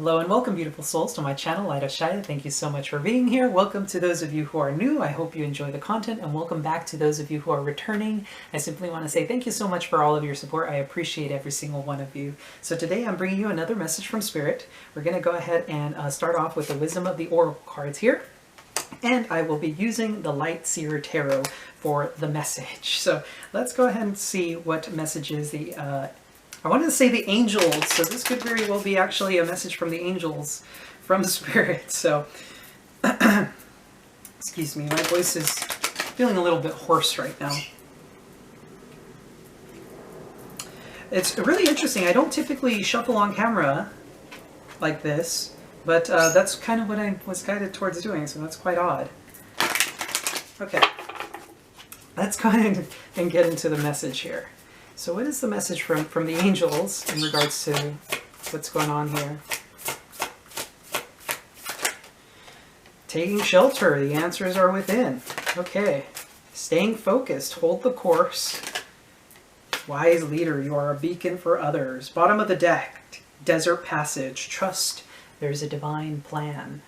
Hello and welcome, beautiful souls, to my channel, Light of Shaya. Thank you so much for being here. Welcome to those of you who are new. I hope you enjoy the content, and welcome back to those of you who are returning. I simply want to say thank you so much for all of your support. I appreciate every single one of you. So today I'm bringing you another message from Spirit. We're going to go ahead and start off with the Wisdom of the Oracle cards here. And I will be using the Light Seer Tarot for the message. So let's go ahead and see what messages I wanted to say the angels, so this could very well be actually a message from the angels, from Spirit. So, excuse me, my voice is feeling a little bit hoarse right now. It's really interesting. I don't typically shuffle on camera like this, but that's kind of what I was guided towards doing, so that's quite odd. Okay, let's go ahead and get into the message here. So what is the message from the angels in regards to what's going on here? Taking shelter, the answers are within. Okay. Staying focused, hold the course. Wise leader, you are a beacon for others. Bottom of the deck, desert passage, trust, there's a divine plan.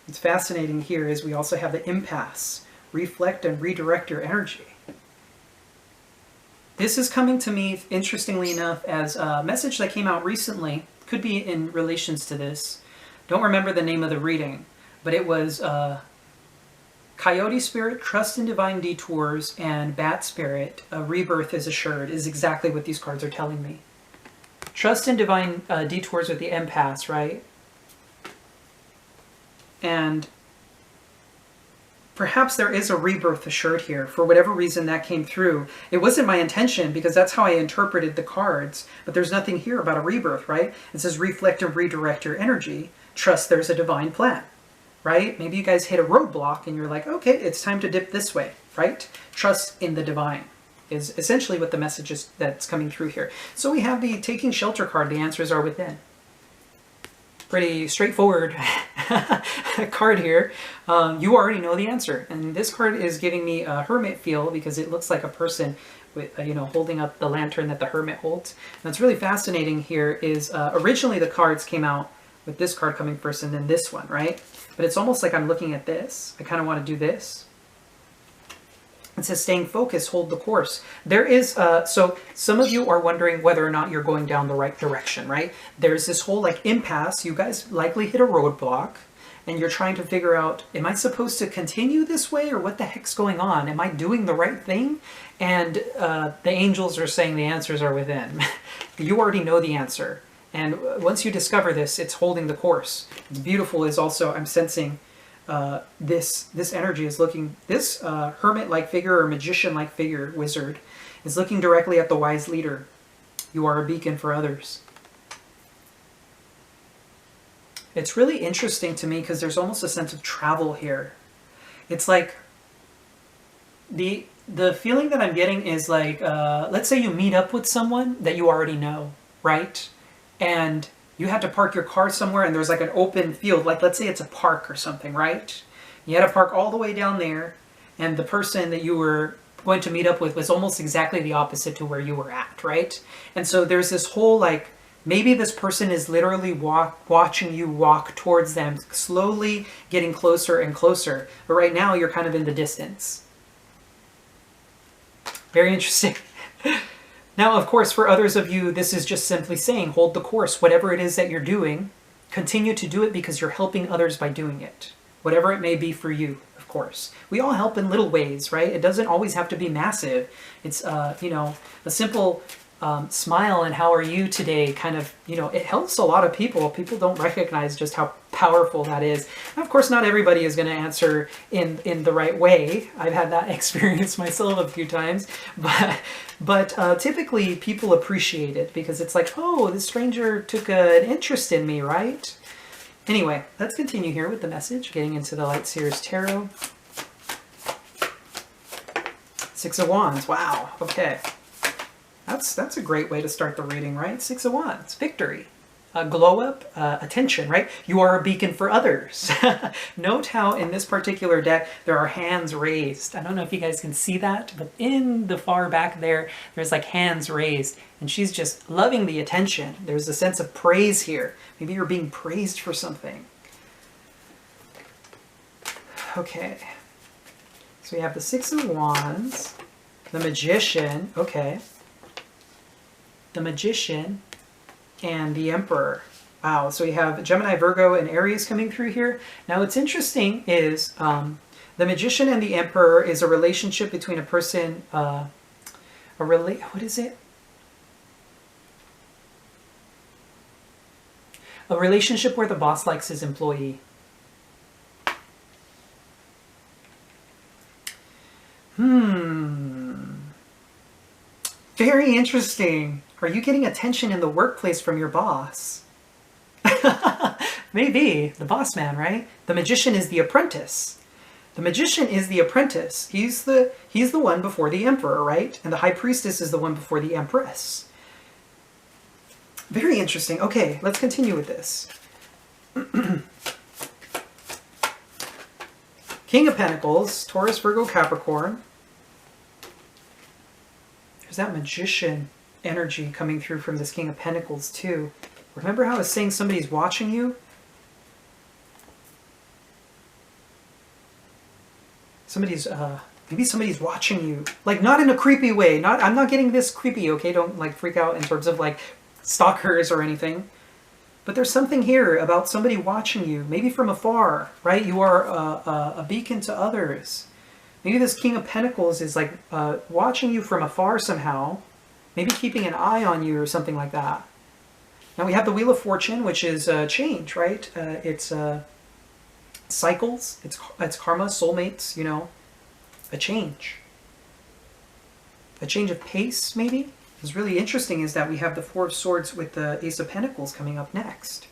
What's fascinating here is we also have the impasse, reflect and redirect your energy. This is coming to me, interestingly enough, as a message that came out recently. Could be in relations to this. Don't remember the name of the reading, but it was Coyote Spirit, Trust in Divine Detours, and Bat Spirit, Rebirth is Assured, is exactly what these cards are telling me. Trust in Divine Detours with the impasse, right? And perhaps there is a rebirth assured here. For whatever reason that came through. It wasn't my intention because that's how I interpreted the cards. But there's nothing here about a rebirth, right? It says reflect and redirect your energy. Trust there's a divine plan, right? Maybe you guys hit a roadblock and you're like, okay, it's time to dip this way, right? Trust in the divine is essentially what the message is that's coming through here. So we have the taking shelter card. The answers are within. Pretty straightforward card here. You already know the answer, and this card is giving me a hermit feel because it looks like a person with holding up the lantern that the hermit holds. And what's really fascinating here is originally the cards came out with this card coming first and then this one, right? But it's almost like I'm looking at this. I kind of want to do this. It says staying focused, hold the course. There is, so some of you are wondering whether or not you're going down the right direction, right? There's this whole like impasse. You guys likely hit a roadblock and you're trying to figure out, am I supposed to continue this way or what the heck's going on? Am I doing the right thing? And the angels are saying the answers are within. You already know the answer. And once you discover this, it's holding the course. What's beautiful is also, I'm sensing this energy is looking, this hermit-like figure or magician-like figure, wizard, is looking directly at the wise leader. You are a beacon for others. It's really interesting to me because there's almost a sense of travel here. It's like the feeling that I'm getting is like, let's say you meet up with someone that you already know, right? And you had to park your car somewhere and there's like an open field, like let's say it's a park or something, right? You had to park all the way down there and the person that you were going to meet up with was almost exactly the opposite to where you were at, right? And so there's this whole like, maybe this person is literally watching you walk towards them, slowly getting closer and closer. But right now you're kind of in the distance. Very interesting. Now, of course, for others of you, this is just simply saying, hold the course. Whatever it is that you're doing, continue to do it because you're helping others by doing it. Whatever it may be for you, of course. We all help in little ways, right? It doesn't always have to be massive. It's, a simple smile and how are you today kind of, it helps a lot of people. People don't recognize just how powerful that is. And of course, not everybody is going to answer in the right way. I've had that experience myself a few times, but typically people appreciate it because it's like, oh, this stranger took an interest in me, right? Anyway, let's continue here with the message, getting into the Light Seer's Tarot. Six of Wands, wow, okay. That's a great way to start the reading, right? Six of Wands, victory. glow up attention, right? You are a beacon for others. Note how in this particular deck there are hands raised. I don't know if you guys can see that, but in the far back there, there's like hands raised, and she's just loving the attention. There's a sense of praise here. Maybe you're being praised for something. Okay. So we have the Six of Wands, the Magician, okay. The Magician, and the Emperor. Wow, so we have Gemini, Virgo, and Aries coming through here. Now what's interesting is the Magician and the Emperor is a relationship between a person, what is it? A relationship where the boss likes his employee. Very interesting. Are you getting attention in the workplace from your boss? Maybe. The boss man, right? The Magician is the apprentice. The Magician is the apprentice. He's the one before the Emperor, right? And the High Priestess is the one before the Empress. Very interesting. Okay, let's continue with this. King of Pentacles, Taurus, Virgo, Capricorn. There's that Magician energy coming through from this King of Pentacles too. Remember how I was saying somebody's watching you? Maybe somebody's watching you. Like, not in a creepy way. I'm not getting this creepy, okay? Don't like freak out in terms of like stalkers or anything. But there's something here about somebody watching you, maybe from afar, right? You are a beacon to others. Maybe this King of Pentacles is like watching you from afar somehow, maybe keeping an eye on you or something like that. Now we have the Wheel of Fortune, which is change, right? It's cycles, it's karma, soulmates, you know, a change of pace, maybe. What's really interesting is that we have the Four of Swords with the Ace of Pentacles coming up next.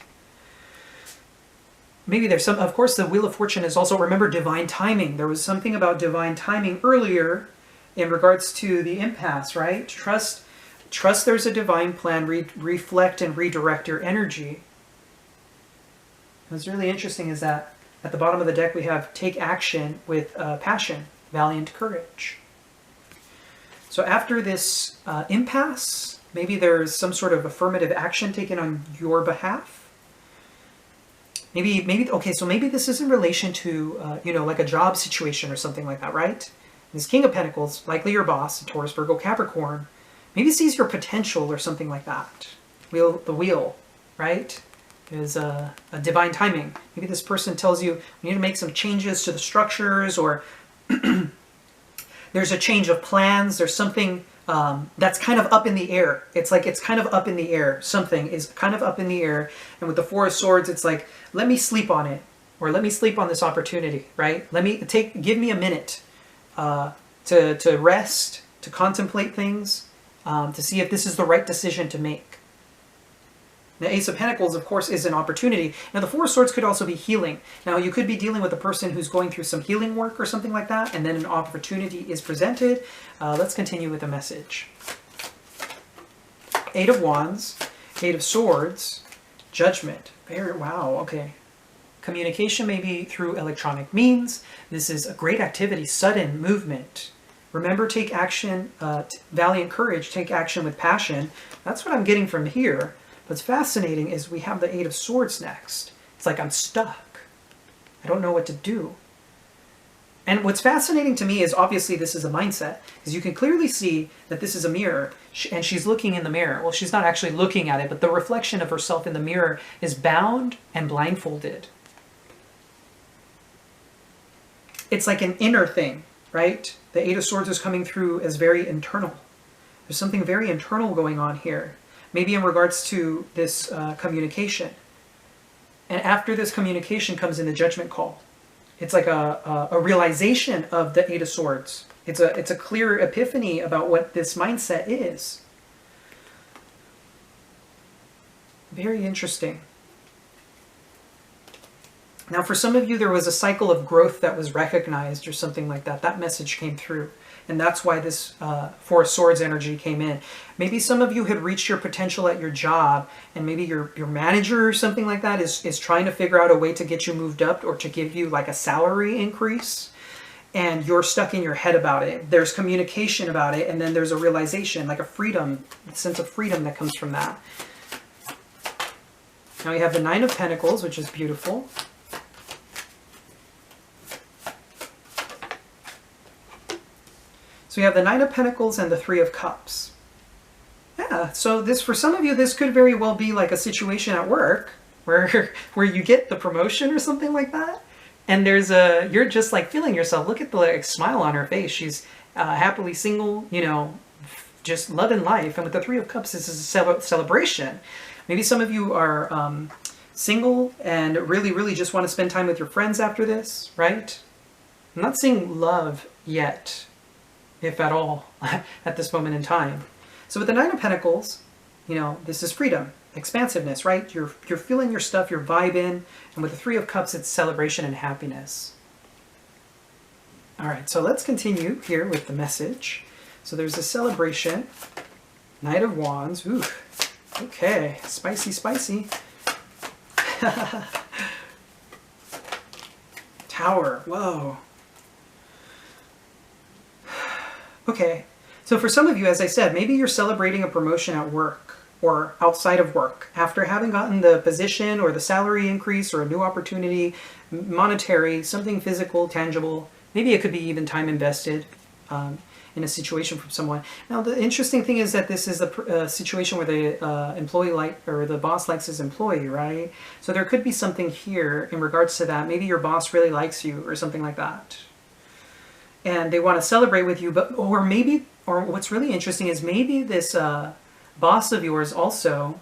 Maybe there's some, of course, the Wheel of Fortune is also, remember, divine timing. There was something about divine timing earlier in regards to the impasse, right? Trust there's a divine plan, reflect and redirect your energy. What's really interesting is that at the bottom of the deck we have take action with passion, valiant courage. So after this impasse, maybe there's some sort of affirmative action taken on your behalf. Okay, so maybe this is in relation to, you know, like a job situation or something like that, right? This King of Pentacles, likely your boss, Taurus, Virgo, Capricorn, maybe sees your potential or something like that. The wheel, right? Is a divine timing. Maybe this person tells you you need to make some changes to the structures, or there's a change of plans. There's something that's kind of up in the air. It's like it's kind of up in the air. Something is kind of up in the air. And with the Four of Swords, it's like, let me sleep on it, or let me sleep on this opportunity, right? Give me a minute to rest, to contemplate things, to see if this is the right decision to make. The Ace of Pentacles, of course, is an opportunity. Now, the Four of Swords could also be healing. Now, you could be dealing with a person who's going through some healing work or something like that, and then an opportunity is presented. Let's continue with the message. Eight of Wands, Eight of Swords, Judgment. Wow, okay. Communication may be through electronic means. This is a great activity, sudden movement. Remember, take action, valiant courage, take action with passion. That's what I'm getting from here. What's fascinating is we have the Eight of Swords next. It's like I'm stuck. I don't know what to do. And what's fascinating to me is obviously this is a mindset, because you can clearly see that this is a mirror, and she's looking in the mirror. Well, she's not actually looking at it, but the reflection of herself in the mirror is bound and blindfolded. It's like an inner thing, right? The Eight of Swords is coming through as very internal. There's something very internal going on here. Maybe in regards to this communication. And after this communication comes in the judgment call. It's like a realization of the Eight of Swords. It's a clear epiphany about what this mindset is. Very interesting. Now, for some of you, there was a cycle of growth that was recognized or something like that. That message came through. And that's why this Four of Swords energy came in. Maybe some of you had reached your potential at your job, and maybe your manager or something like that is trying to figure out a way to get you moved up or to give you like a salary increase. And you're stuck in your head about it. There's communication about it, and then there's a realization, like a freedom, a sense of freedom that comes from that. Now we have the Nine of Pentacles, which is beautiful. So we have the Nine of Pentacles and the Three of Cups. Yeah, so this, for some of you, this could very well be like a situation at work where you get the promotion or something like that. And there's you're just like feeling yourself. Look at the like, smile on her face. She's happily single, you know, just loving life. And with the Three of Cups, this is a celebration. Maybe some of you are single and really, really just want to spend time with your friends after this, right? I'm not seeing love yet, if at all, at this moment in time. So with the Nine of Pentacles, you know, this is freedom, expansiveness, right? You're feeling your stuff, you're vibing. And with the Three of Cups, it's celebration and happiness. All right, so let's continue here with the message. So there's a celebration, Knight of Wands. Ooh, okay, spicy, spicy. Tower, whoa. Okay, so for some of you, as I said, maybe you're celebrating a promotion at work or outside of work after having gotten the position or the salary increase or a new opportunity, monetary, something physical, tangible. Maybe it could be even time invested in a situation from someone. Now, the interesting thing is that this is a situation where the employee or the boss likes his employee, right? So there could be something here in regards to that. Maybe your boss really likes you or something like that. And they want to celebrate with you, but or what's really interesting is maybe this boss of yours also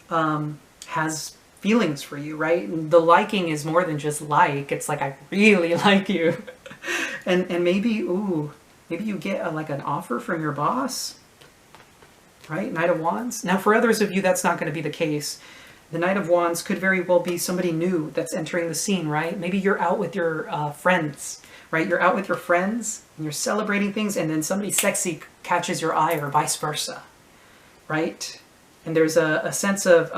has feelings for you, right? And the liking is more than just like. It's like, I really like you. and maybe, ooh, maybe you get like an offer from your boss, right? Knight of Wands. Now, for others of you, that's not going to be the case. The Knight of Wands could very well be somebody new that's entering the scene, right? Maybe you're out with your friends, right? You're out with your friends and you're celebrating things, and then somebody sexy catches your eye or vice versa, right? And there's a sense of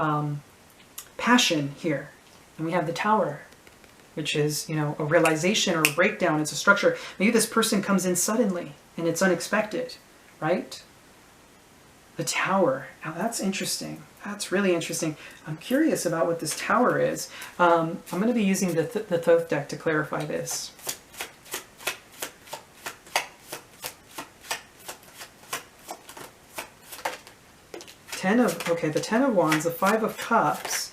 passion here. And we have the Tower, which is, you know, a realization or a breakdown. It's a structure. Maybe this person comes in suddenly and it's unexpected, right? The Tower. Now that's interesting. That's really interesting. I'm curious about what this Tower is. I'm going to be using the Thoth deck to clarify this. The Ten of Wands, the Five of Cups,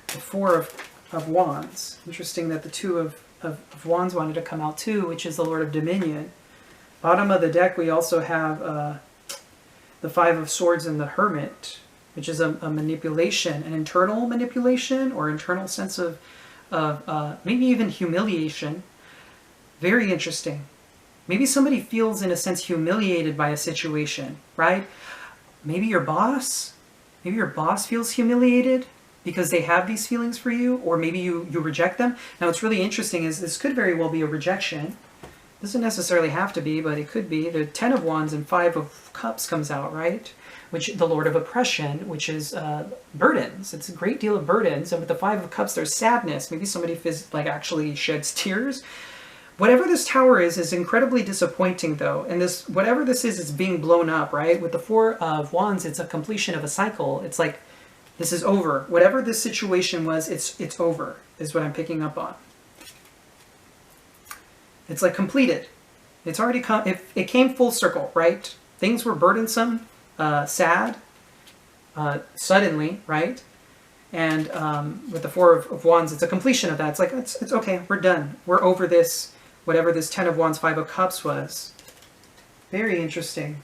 the Four of Wands. Interesting that the Two of Wands wanted to come out too, which is the Lord of Dominion. Bottom of the deck, we also have the Five of Swords and the Hermit, which is a manipulation, an internal manipulation or internal sense of maybe even humiliation. Very interesting. Maybe somebody feels, in a sense, humiliated by a situation, right? Maybe your boss feels humiliated because they have these feelings for you, or maybe you reject them. Now, what's really interesting is this could very well be a rejection. Doesn't necessarily have to be, but it could be. The Ten of Wands and Five of Cups comes out, right? Which the Lord of Oppression, which is burdens. It's a great deal of burdens. And with the Five of Cups, there's sadness. Maybe somebody actually sheds tears. Whatever this Tower is incredibly disappointing, though. And this, whatever this is being blown up, right? With the Four of Wands, it's a completion of a cycle. It's like, this is over. Whatever this situation was, it's over, is what I'm picking up on. It's like completed. It's already come. It came full circle, right? Things were burdensome, sad, suddenly, right? And with the Four of Wands, it's a completion of that. It's like, it's okay, we're done. We're over this. Whatever this Ten of Wands, Five of Cups was. Very interesting.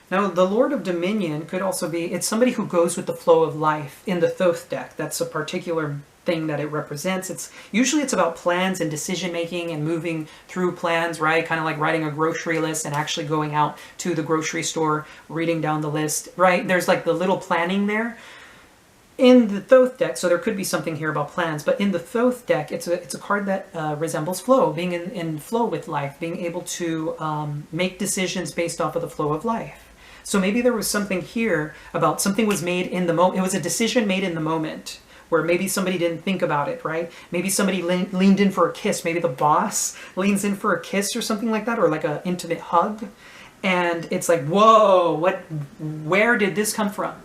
Now, the Lord of Dominion could also be, it's somebody who goes with the flow of life in the Thoth deck. That's a particular thing that it represents. Usually it's about plans and decision making and moving through plans, right? Kind of like writing a grocery list and actually going out to the grocery store, reading down the list, right? There's like the little planning there. In the Thoth deck, so there could be something here about plans, but in the Thoth deck, it's a card that resembles flow, being in flow with life, being able to make decisions based off of the flow of life. So maybe there was something here about something was made in the moment. It was a decision made in the moment where maybe somebody didn't think about it, right? Maybe somebody leaned in for a kiss. Maybe the boss leans in for a kiss or something like that, or like an intimate hug. And it's like, whoa, where did this come from?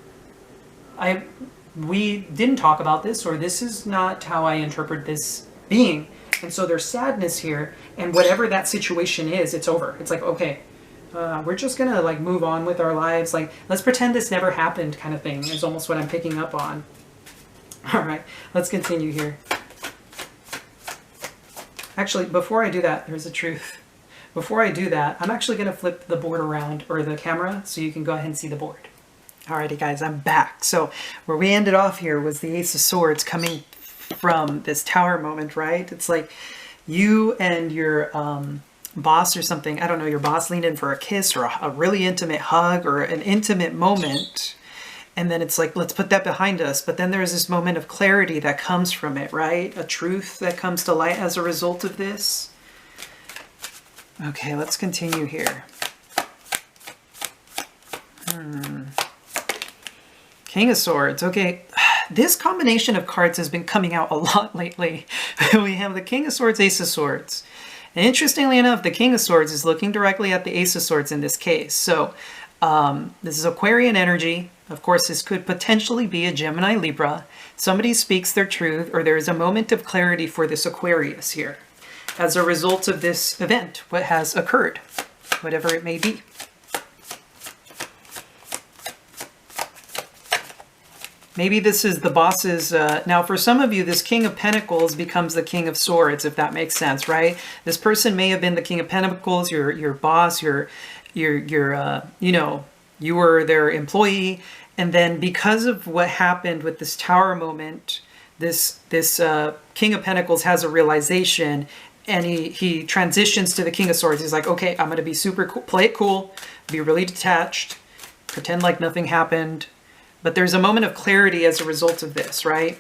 We didn't talk about this, or this is not how I interpret this being. And so there's sadness here, and whatever that situation is, it's over. It's like, okay, we're just gonna like move on with our lives. Like, let's pretend this never happened kind of thing is almost what I'm picking up on. All right, let's continue here. Actually, before I do that, here's the truth. Before I do that, I'm actually gonna flip the board around, or the camera, so you can go ahead and see the board. Alrighty guys, I'm back. So where we ended off here was the Ace of Swords coming from this tower moment, right? It's like you and your boss or something, I don't know, your boss leaned in for a kiss or a really intimate hug or an intimate moment. And then it's like, let's put that behind us. But then there's this moment of clarity that comes from it, right? A truth that comes to light as a result of this. Okay, let's continue here. King of Swords. Okay, this combination of cards has been coming out a lot lately. We have the King of Swords, Ace of Swords. And interestingly enough, the King of Swords is looking directly at the Ace of Swords in this case. So this is Aquarian energy. Of course, this could potentially be a Gemini Libra. Somebody speaks their truth, or there is a moment of clarity for this Aquarius here as a result of this event, what has occurred, whatever it may be. Maybe this is the boss's, now for some of you, this King of Pentacles becomes the King of Swords, if that makes sense, right? This person may have been the King of Pentacles, your boss, you know, you were their employee. And then because of what happened with this tower moment, this King of Pentacles has a realization, and he transitions to the King of Swords. He's like, okay, I'm going to be super cool, play it cool, be really detached, pretend like nothing happened. But there's a moment of clarity as a result of this, right?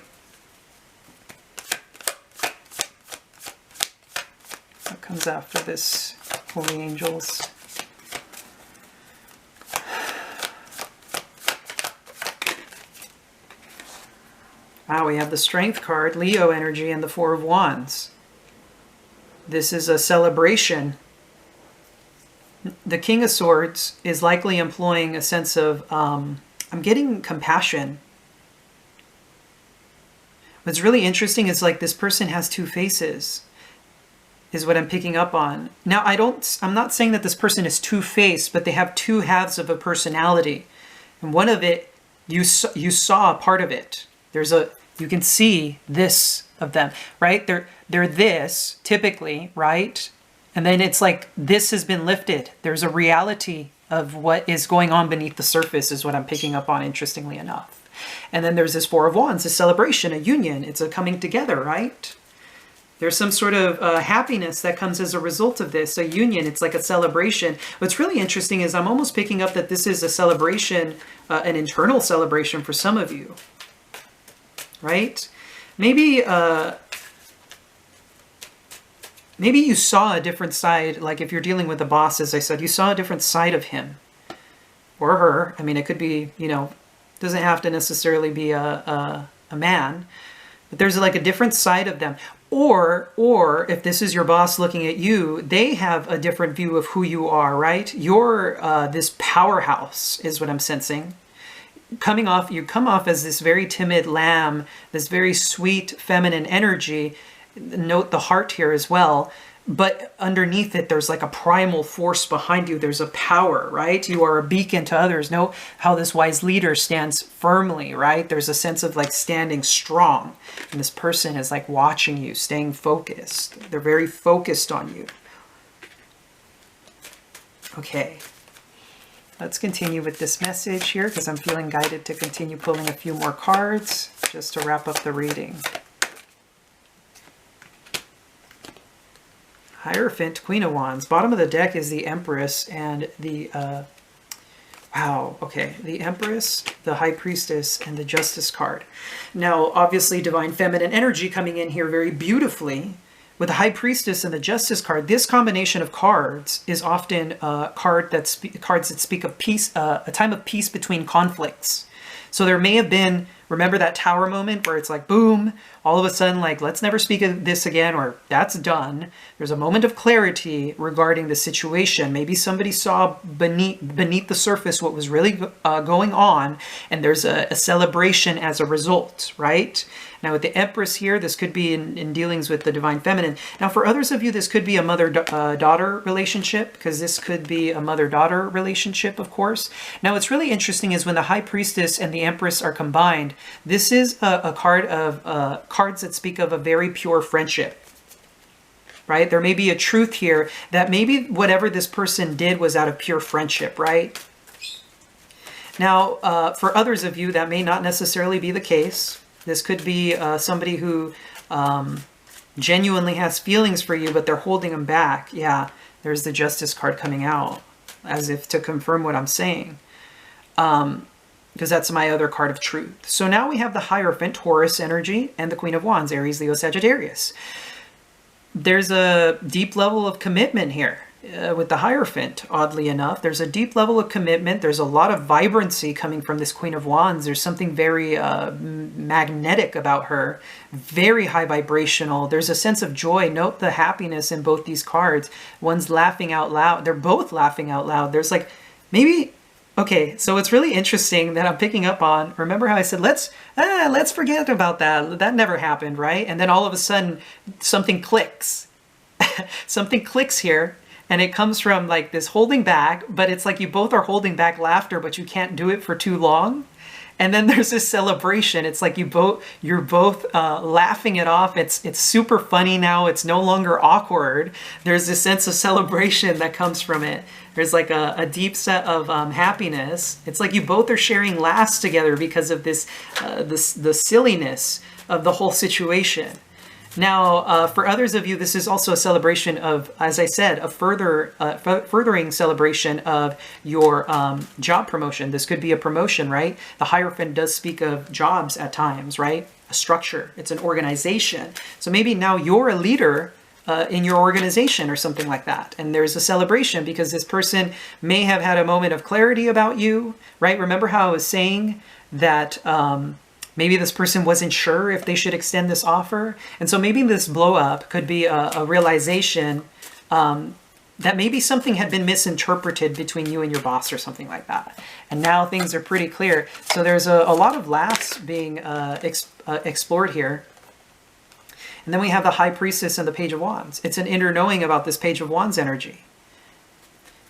What comes after this, Holy Angels? Wow, we have the Strength card, Leo energy, and the Four of Wands. This is a celebration. The King of Swords is likely employing a sense of, I'm getting compassion. What's really interesting is like this person has two faces, is what I'm picking up on. Now, I'm not saying that this person is two-faced, but they have two halves of a personality. And one of it, you saw a part of it. You can see this of them, right? They're this, typically, right? And then it's like, this has been lifted. There's a reality of what is going on beneath the surface is what I'm picking up on, interestingly enough. And then there's this Four of Wands, a celebration, a union. It's a coming together, right? There's some sort of happiness that comes as a result of this, a union. It's like a celebration. What's really interesting is I'm almost picking up that this is a celebration, an internal celebration for some of you, right? Maybe you saw a different side, like if you're dealing with the boss, as I said, you saw a different side of him or her. I mean, it could be, you know, doesn't have to necessarily be a man, but there's like a different side of them. Or if this is your boss looking at you, they have a different view of who you are, right? You're this powerhouse is what I'm sensing. You come off as this very timid lamb, this very sweet feminine energy. Note the heart here as well. But underneath it, there's like a primal force behind you. There's a power, right? You are a beacon to others. Know how this wise leader stands firmly, right? There's a sense of like standing strong. And this person is like watching you, staying focused. They're very focused on you. Okay. Let's continue with this message here because I'm feeling guided to continue pulling a few more cards just to wrap up the reading. Hierophant, Queen of Wands. Bottom of the deck is the Empress and the Wow, okay. The Empress, the High Priestess, and the Justice card. Now, obviously, Divine Feminine energy coming in here very beautifully. With the High Priestess and the Justice card, this combination of cards is often cards that speak of peace, a time of peace between conflicts. So there may have been, remember that tower moment where it's like, boom, all of a sudden, like, let's never speak of this again, or that's done. There's a moment of clarity regarding the situation. Maybe somebody saw beneath the surface what was really going on, and there's a celebration as a result, right? Now with the Empress here, this could be in dealings with the Divine Feminine. Now for others of you, this could be a mother-daughter relationship, because this could be a mother-daughter relationship, of course. Now what's really interesting is when the High Priestess and the Empress are combined, this is a card of cards that speak of a very pure friendship. Right? There may be a truth here that maybe whatever this person did was out of pure friendship, right? Now, for others of you, that may not necessarily be the case. This could be somebody who genuinely has feelings for you, but they're holding them back. Yeah, there's the Justice card coming out, as if to confirm what I'm saying. Because that's my other card of truth. So now we have the Hierophant, Taurus energy, and the Queen of Wands, Aries, Leo, Sagittarius. There's a deep level of commitment here. With the Hierophant, oddly enough, there's a deep level of commitment. There's a lot of vibrancy coming from this Queen of Wands. There's something very magnetic about her, very high vibrational. There's a sense of joy. Note the happiness in both these cards. One's laughing out loud. They're both laughing out loud. There's like, maybe, okay, so it's really interesting that I'm picking up on, remember how I said, let's forget about that. That never happened, right? And then all of a sudden, something clicks. Something clicks here. And it comes from like this holding back, but it's like you both are holding back laughter, but you can't do it for too long. And then there's this celebration. It's like you're both laughing it off. It's super funny now. It's no longer awkward. There's this sense of celebration that comes from it. There's like a deep set of happiness. It's like you both are sharing laughs together because of this, the silliness of the whole situation. Now, for others of you, this is also a celebration of, as I said, a furthering celebration of your job promotion. This could be a promotion, right? The Hierophant does speak of jobs at times, right? A structure. It's an organization. So maybe now you're a leader in your organization or something like that. And there's a celebration because this person may have had a moment of clarity about you, right? Remember how I was saying that maybe this person wasn't sure if they should extend this offer. And so maybe this blow up could be a realization that maybe something had been misinterpreted between you and your boss or something like that. And now things are pretty clear. So there's a lot of laughs being explored here. And then we have the High Priestess and the Page of Wands. It's an inner knowing about this Page of Wands energy.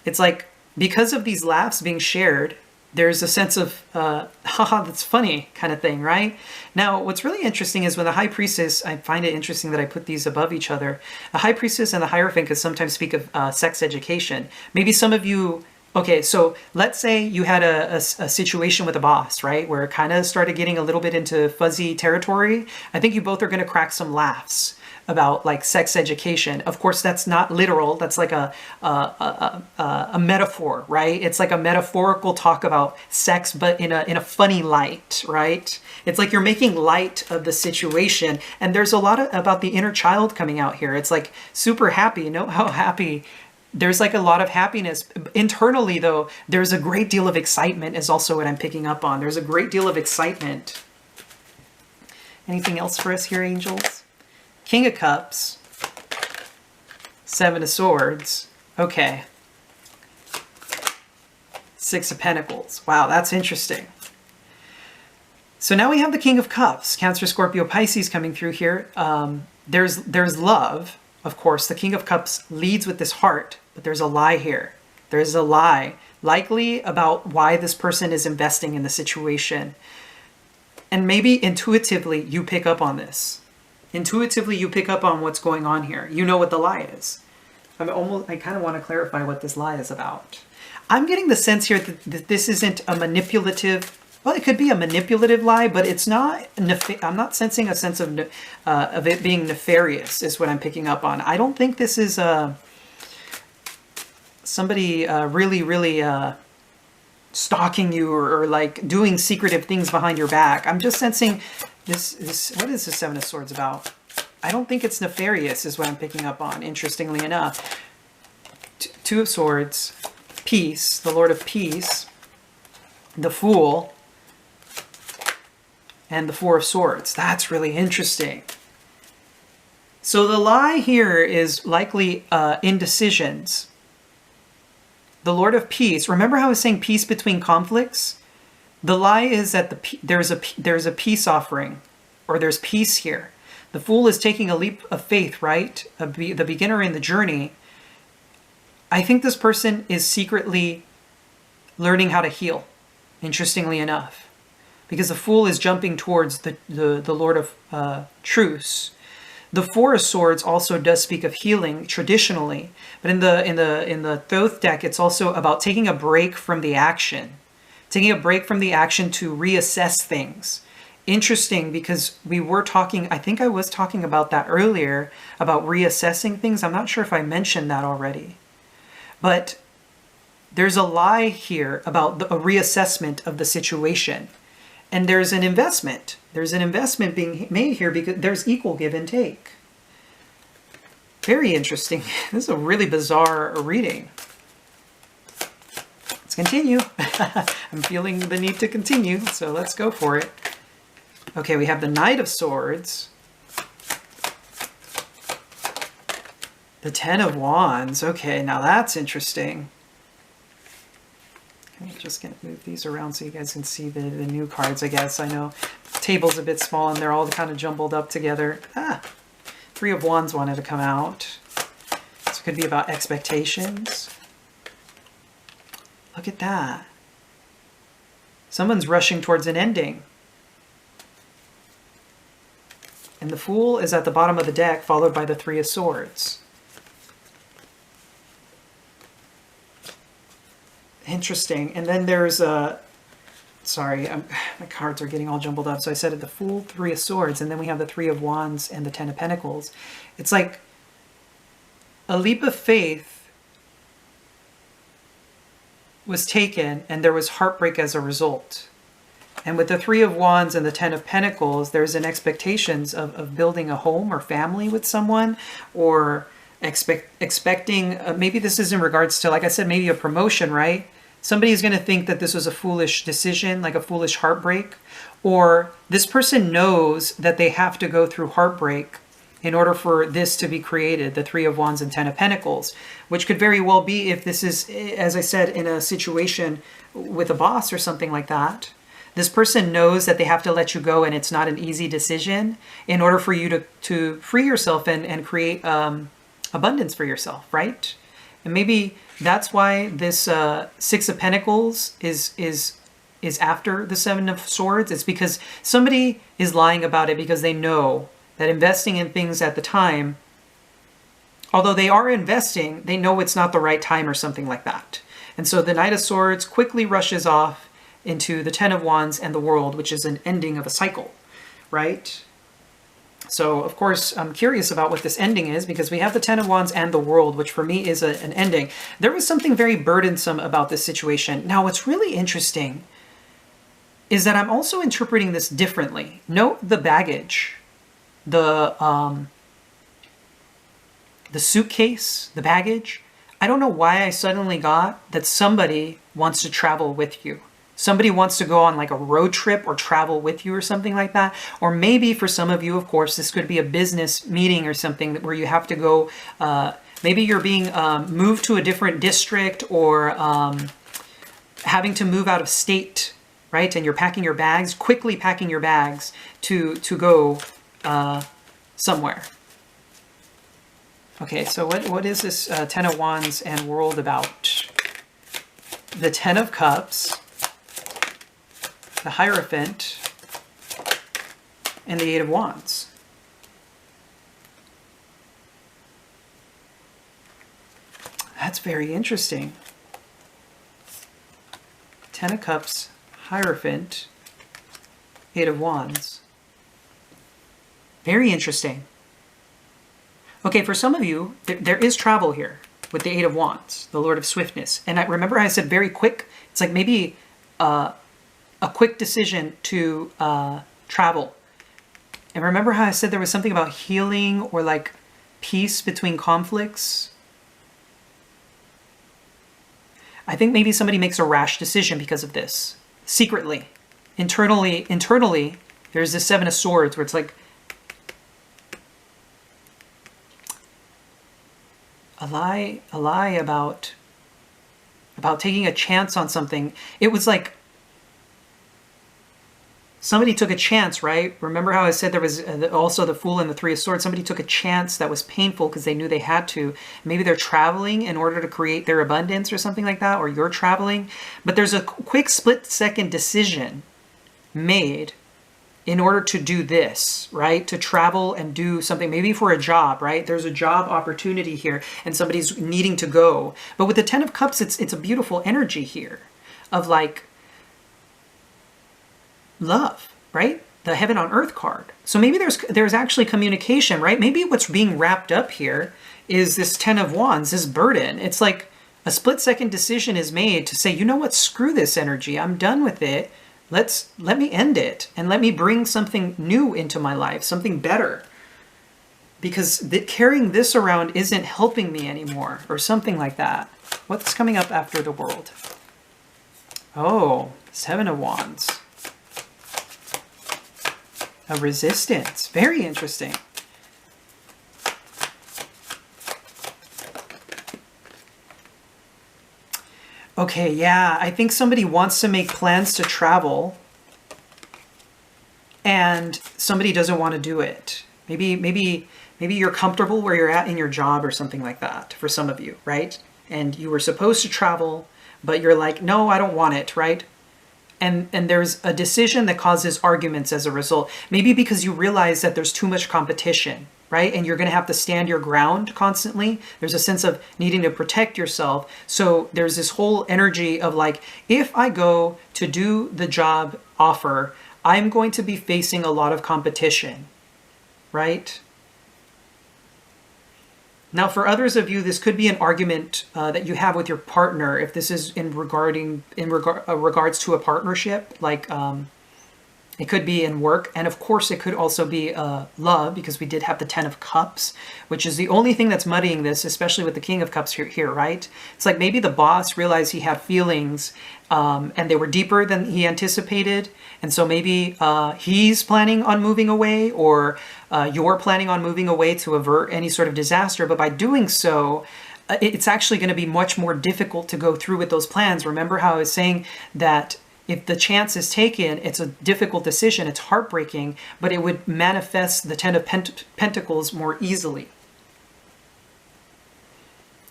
It's like, because of these laughs being shared, there's a sense of, haha, that's funny kind of thing, right? Now, what's really interesting is when the High Priestess, I find it interesting that I put these above each other. The High Priestess and the Hierophant could sometimes speak of sex education. Maybe some of you, okay, so let's say you had a situation with a boss, right? Where it kind of started getting a little bit into fuzzy territory. I think you both are going to crack some laughs about like sex education. Of course, that's not literal. That's like a metaphor, right? It's like a metaphorical talk about sex, but in a funny light, right? It's like you're making light of the situation. And there's a lot about the inner child coming out here. It's like super happy. You know how happy. There's like a lot of happiness. Internally, though, there's a great deal of excitement is also what I'm picking up on. There's a great deal of excitement. Anything else for us here, angels? King of Cups, Seven of Swords, okay. Six of Pentacles, wow, that's interesting. So now we have the King of Cups, Cancer, Scorpio, Pisces coming through here. There's love, of course. The King of Cups leads with this heart, but there's a lie here. There's a lie, likely about why this person is investing in the situation. And maybe intuitively you pick up on this. Intuitively, you pick up on what's going on here. You know what the lie is. I kind of want to clarify what this lie is about. I'm getting the sense here that this isn't a manipulative, well, it could be a manipulative lie, but it's not, I'm not sensing a sense of it being nefarious is what I'm picking up on. I don't think this is somebody really stalking you or like doing secretive things behind your back. I'm just sensing this. What is the Seven of Swords about? I don't think it's nefarious is what I'm picking up on, interestingly enough. Two of Swords, peace, the Lord of Peace, the Fool, and the Four of Swords. That's really interesting. So the lie here is likely indecisions. The Lord of Peace, remember how I was saying peace between conflicts? The lie is that there's a peace offering, or there's peace here. The Fool is taking a leap of faith, right? The beginner in the journey. I think this person is secretly learning how to heal, interestingly enough. Because the Fool is jumping towards the Lord of Truce. The Four of Swords also does speak of healing traditionally, but in the Thoth deck, it's also about taking a break from the action, taking a break from the action to reassess things. Interesting, because we were talking, I think I was talking about that earlier, about reassessing things. I'm not sure if I mentioned that already, but there's a lie here about a reassessment of the situation. And there's an investment. There's an investment being made here because there's equal give and take. Very interesting. This is a really bizarre reading. Let's continue. I'm feeling the need to continue, so let's go for it. Okay, we have the Knight of Swords. The Ten of Wands. Okay, now that's interesting. I'm just going to move these around so you guys can see the new cards, I guess. I know the table's a bit small and they're all kind of jumbled up together. Three of Wands wanted to come out. So it could be about expectations. Look at that. Someone's rushing towards an ending. And the Fool is at the bottom of the deck, followed by the Three of Swords. Interesting. And then there's sorry, my cards are getting all jumbled up. So I said the Fool, Three of Swords, and then we have the Three of Wands and the Ten of Pentacles. It's like a leap of faith was taken and there was heartbreak as a result. And with the Three of Wands and the Ten of Pentacles, there's an expectations of building a home or family with someone, or expecting, maybe this is in regards to, like I said, maybe a promotion, right? Somebody's going to think that this was a foolish decision, like a foolish heartbreak, or this person knows that they have to go through heartbreak in order for this to be created, the Three of Wands and Ten of Pentacles, which could very well be if this is, as I said, in a situation with a boss or something like that. This person knows that they have to let you go and it's not an easy decision in order for you to free yourself and create abundance for yourself, right? And maybe that's why this Six of Pentacles is after the Seven of Swords. It's because somebody is lying about it because they know that investing in things at the time, although they are investing, they know it's not the right time or something like that. And so the Knight of Swords quickly rushes off into the Ten of Wands and the World, which is an ending of a cycle, right? So, of course, I'm curious about what this ending is because we have the Ten of Wands and the World, which for me is an ending. There was something very burdensome about this situation. Now, what's really interesting is that I'm also interpreting this differently. Note the baggage, the suitcase, the baggage. I don't know why I suddenly got that somebody wants to travel with you. Somebody wants to go on like a road trip or travel with you or something like that. Or maybe for some of you, of course, this could be a business meeting or something where you have to go. Maybe you're being moved to a different district or having to move out of state, right? And you're packing your bags, quickly packing your bags to go somewhere. Okay, so what is this Ten of Wands and World about? The Ten of Cups, the Hierophant, and the Eight of Wands. That's very interesting. Ten of Cups, Hierophant, Eight of Wands. Very interesting. Okay, for some of you, there is travel here. with the Eight of Wands, the Lord of Swiftness. And I remember I said very quick. It's like maybe a quick decision to travel. And remember how I said there was something about healing or like peace between conflicts? I think maybe somebody makes a rash decision because of this. Secretly. Internally, there's this Seven of Swords where it's like a lie about taking a chance on something. It was like somebody took a chance, right? Remember how I said there was also the Fool and the Three of Swords? Somebody took a chance that was painful because they knew they had to. Maybe they're traveling in order to create their abundance or something like that, or you're traveling. But there's a quick split-second decision made in order to do this, right? To travel and do something, maybe for a job, right? There's a job opportunity here and somebody's needing to go. But with the Ten of Cups, it's a beautiful energy here of like love, right? The Heaven on Earth card. So maybe there's actually communication, right? Maybe what's being wrapped up here is this Ten of Wands, this burden. It's like a split-second decision is made to say, you know what, screw this energy. I'm done with it. Let me end it and let me bring something new into my life, something better. Because carrying this around isn't helping me anymore, or something like that. What's coming up after the World? Oh, Seven of Wands. A resistance. Very interesting. Okay, yeah, I think somebody wants to make plans to travel and somebody doesn't want to do it. Maybe you're comfortable where you're at in your job or something like that for some of you, right? And you were supposed to travel, but you're like, no, I don't want it, right? And there's a decision that causes arguments as a result. Maybe because you realize that there's too much competition, right? And you're going to have to stand your ground constantly. There's a sense of needing to protect yourself. So there's this whole energy of like, if I go to do the job offer, I'm going to be facing a lot of competition, right? Now, for others of you, this could be an argument that you have with your partner. If this is in regards to a partnership, like it could be in work. And of course, it could also be love, because we did have the Ten of Cups, which is the only thing that's muddying this, especially with the King of Cups here, right? It's like maybe the boss realized he had feelings and they were deeper than he anticipated. And so maybe he's planning on moving away, or you're planning on moving away to avert any sort of disaster. But by doing so, it's actually going to be much more difficult to go through with those plans. Remember how I was saying that if the chance is taken, it's a difficult decision, it's heartbreaking, but it would manifest the Ten of Pentacles more easily.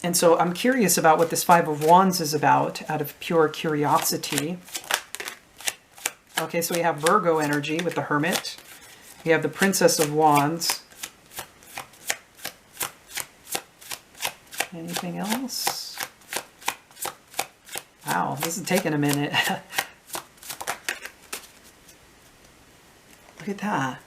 And so I'm curious about what this Five of Wands is about, out of pure curiosity. Okay, so we have Virgo energy with the Hermit. We have the Princess of Wands. Anything else? Wow, this is taking a minute. Look at that.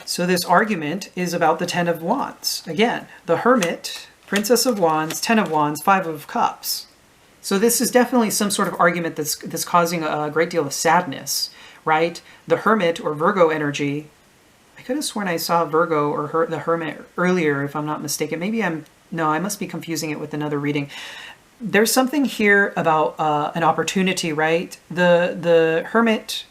So this argument is about the Ten of Wands. Again, the Hermit, Princess of Wands, Ten of Wands, Five of Cups. So this is definitely some sort of argument that's causing a great deal of sadness, right? The Hermit, or Virgo energy, I could have sworn I saw Virgo or the Hermit earlier, if I'm not mistaken. Maybe no, I must be confusing it with another reading. There's something here about an opportunity, right? The Hermit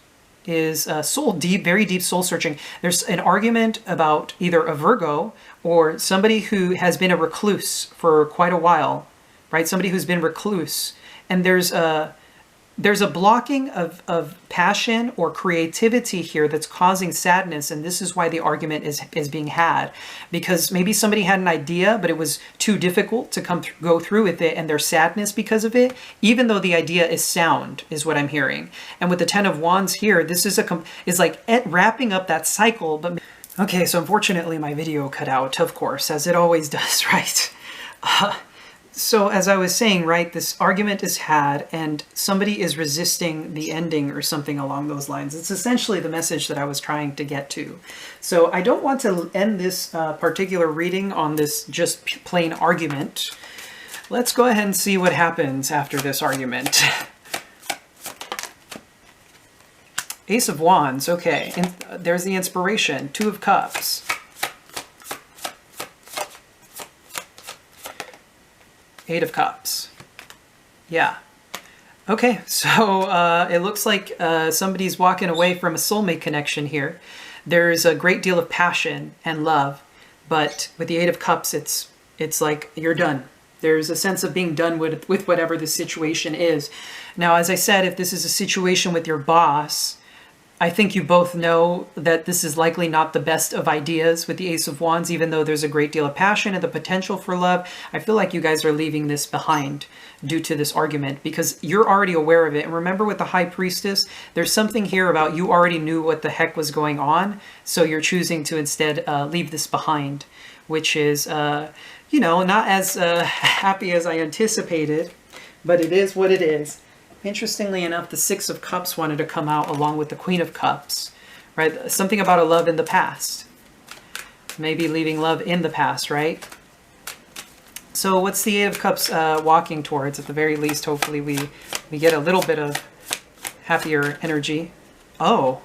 is very deep soul searching. There's an argument about either a Virgo or somebody who has been a recluse for quite a while, right? Somebody who's been recluse. And there's a blocking of passion or creativity here that's causing sadness, and this is why the argument is being had. Because maybe somebody had an idea, but it was too difficult to go through with it, and there's sadness because of it, even though the idea is sound, is what I'm hearing. And with the Ten of Wands here, this is like wrapping up that cycle. But okay, so unfortunately my video cut out, of course, as it always does, right? So as I was saying, right, this argument is had and somebody is resisting the ending or something along those lines. It's essentially the message that I was trying to get to. So I don't want to end this particular reading on this just plain argument. Let's go ahead and see what happens after this argument. Ace of Wands, okay. And there's the inspiration. Two of Cups. Eight of Cups. Yeah. Okay, so it looks like somebody's walking away from a soulmate connection here. There's a great deal of passion and love, but with the Eight of Cups, it's like you're done. There's a sense of being done with whatever the situation is. Now, as I said, if this is a situation with your boss, I think you both know that this is likely not the best of ideas with the Ace of Wands, even though there's a great deal of passion and the potential for love. I feel like you guys are leaving this behind due to this argument because you're already aware of it. And remember with the High Priestess, there's something here about you already knew what the heck was going on. So you're choosing to instead leave this behind, which is, you know, not as happy as I anticipated, but it is what it is. Interestingly enough, the Six of Cups wanted to come out along with the Queen of Cups, right? Something about a love in the past. Maybe leaving love in the past, right? So what's the Eight of Cups walking towards? At the very least, hopefully we get a little bit of happier energy. Oh.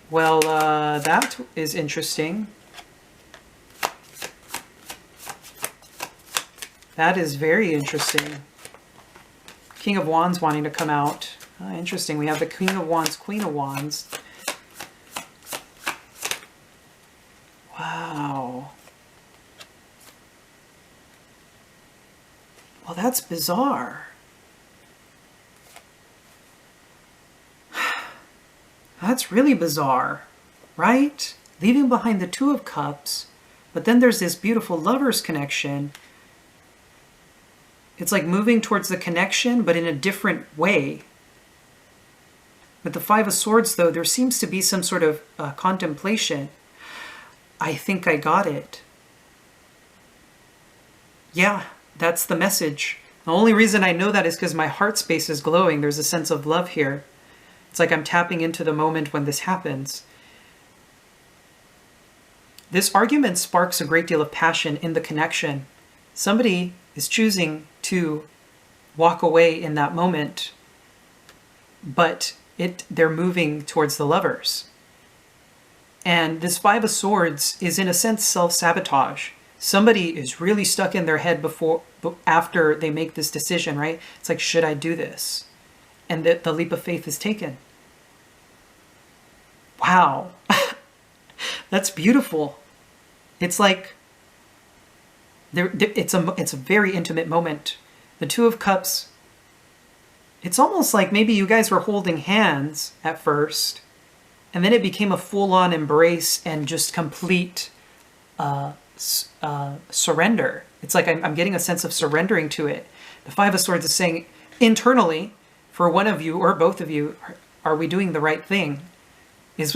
Well, that is interesting. That is very interesting. King of Wands wanting to come out. Interesting. We have the King of Wands, Queen of Wands. Wow. Well, that's bizarre. That's really bizarre, right? Leaving behind the Two of Cups, but then there's this beautiful lovers connection. It's like moving towards the connection, but in a different way. With the Five of Swords, though, there seems to be some sort of contemplation. I think I got it. Yeah, that's the message. The only reason I know that is because my heart space is glowing. There's a sense of love here. It's like I'm tapping into the moment when this happens. This argument sparks a great deal of passion in the connection. Somebody is choosing to walk away in that moment, but they're moving towards the lovers. And this Five of Swords is in a sense self-sabotage. Somebody is really stuck in their head after they make this decision, right? It's like, should I do this? And the leap of faith is taken. Wow. That's beautiful. It's like it's a very intimate moment. The Two of Cups, it's almost like maybe you guys were holding hands at first, and then it became a full-on embrace and just complete surrender. It's like I'm getting a sense of surrendering to it. The Five of Swords is saying internally, for one of you or both of you, are we doing the right thing? Is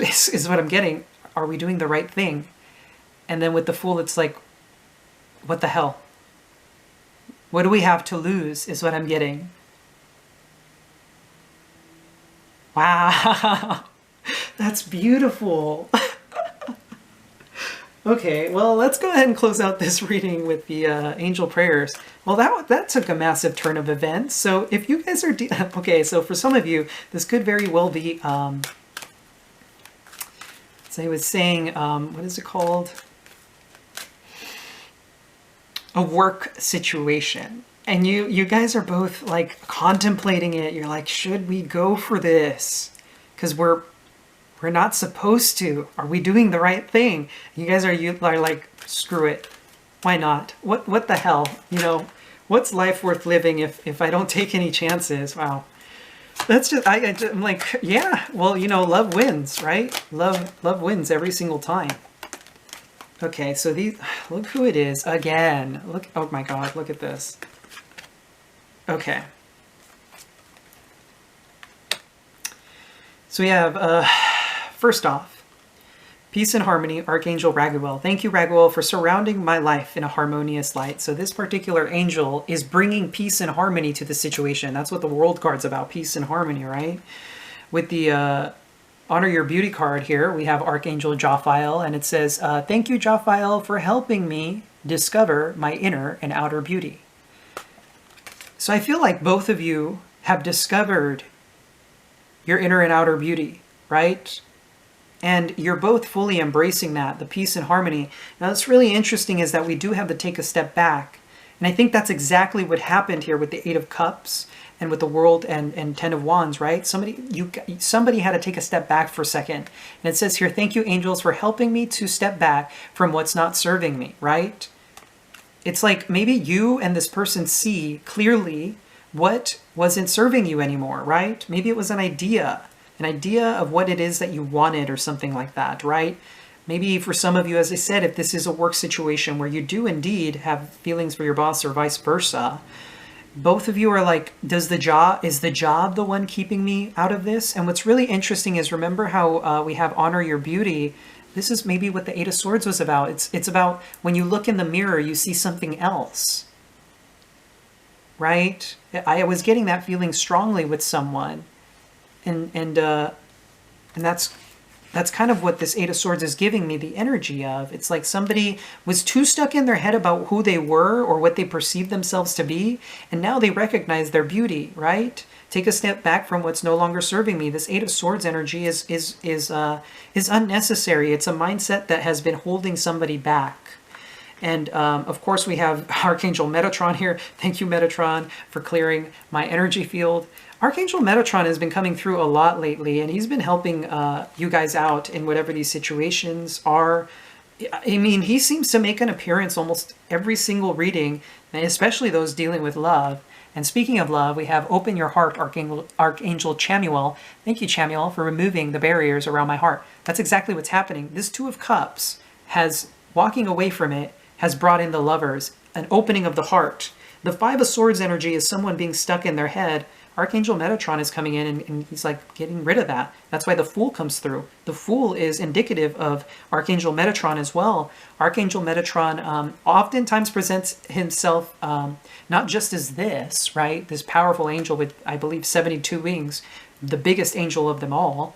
what I'm getting. Are we doing the right thing? And then with the Fool, it's like, what the hell? What do we have to lose is what I'm getting. Wow. That's beautiful. Okay, well, let's go ahead and close out this reading with the angel prayers. Well, that took a massive turn of events. So if you guys are... okay, so for some of you, this could very well be... as I was saying, what is it called? A work situation. And you guys are both like contemplating it. You're like, should we go for this? Because we're not supposed to. Are we doing the right thing? You guys are like, screw it. Why not? What the hell? You know, what's life worth living if I don't take any chances? Wow. That's just, I'm like, yeah, well, you know, love wins, right? Love wins every single time. Okay, so look who it is again. Look, oh my God, look at this. Okay. So we have, first off, Peace and harmony, Archangel Raguel. Thank you, Raguel, for surrounding my life in a harmonious light. So this particular angel is bringing peace and harmony to the situation. That's what the world card's about, peace and harmony, right? With the Honor Your Beauty card here, we have Archangel Jophiel, and it says, thank you, Jophiel, for helping me discover my inner and outer beauty. So I feel like both of you have discovered your inner and outer beauty, right? And you're both fully embracing that, the peace and harmony. Now, what's really interesting is that we do have to take a step back. And I think that's exactly what happened here with the Eight of Cups and with the World and Ten of Wands, right? Somebody had to take a step back for a second. And it says here, thank you, angels, for helping me to step back from what's not serving me, right? It's like maybe you and this person see clearly what wasn't serving you anymore, right? Maybe it was an idea of what it is that you wanted or something like that, right? Maybe for some of you, as I said, if this is a work situation where you do indeed have feelings for your boss or vice versa, both of you are like, is the job the one keeping me out of this? And what's really interesting is, remember how we have Honor Your Beauty. This is maybe what the Eight of Swords was about. It's about when you look in the mirror, you see something else, right? I was getting that feeling strongly with someone. And that's kind of what this Eight of Swords is giving me the energy of. It's like somebody was too stuck in their head about who they were or what they perceived themselves to be, and now they recognize their beauty, right? Take a step back from what's no longer serving me. This Eight of Swords energy is unnecessary. It's a mindset that has been holding somebody back. And of course, we have Archangel Metatron here. Thank you, Metatron, for clearing my energy field. Archangel Metatron has been coming through a lot lately, and he's been helping you guys out in whatever these situations are. I mean, he seems to make an appearance almost every single reading, and especially those dealing with love. And speaking of love, we have Open Your Heart, Archangel Chamuel. Thank you, Chamuel, for removing the barriers around my heart. That's exactly what's happening. This Two of Cups walking away from it, has brought in the Lovers, an opening of the heart. The Five of Swords energy is someone being stuck in their head. Archangel Metatron is coming in and he's like getting rid of that. That's why the Fool comes through. The Fool is indicative of Archangel Metatron as well. Archangel Metatron oftentimes presents himself not just as this, right? This powerful angel with, I believe, 72 wings, the biggest angel of them all.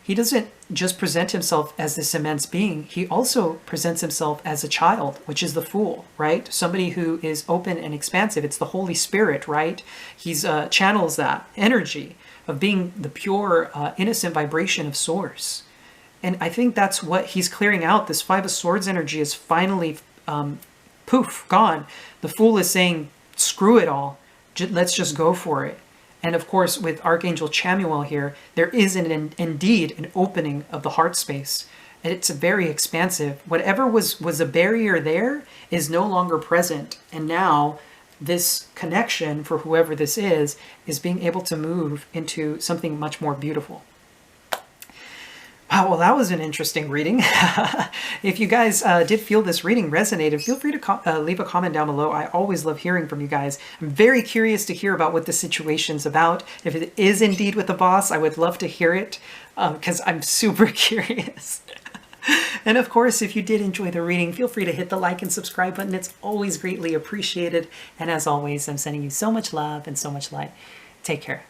He doesn't just present himself as this immense being. He also presents himself as a child, which is the Fool, right? Somebody who is open and expansive. It's the Holy Spirit, right? He's channels that energy of being the pure, innocent vibration of Source. And I think that's what he's clearing out. This Five of Swords energy is finally, poof, gone. The Fool is saying, screw it all. Let's just go for it. And of course, with Archangel Chamuel here, there is indeed an opening of the heart space. And it's very expansive. Whatever was a barrier there is no longer present. And now this connection, for whoever this is being able to move into something much more beautiful. Wow, well, that was an interesting reading. If you guys did feel this reading resonated, feel free to leave a comment down below. I always love hearing from you guys. I'm very curious to hear about what the situation's about. If it is indeed with the boss, I would love to hear it because I'm super curious. And of course, if you did enjoy the reading, feel free to hit the like and subscribe button. It's always greatly appreciated. And as always, I'm sending you so much love and so much light. Take care.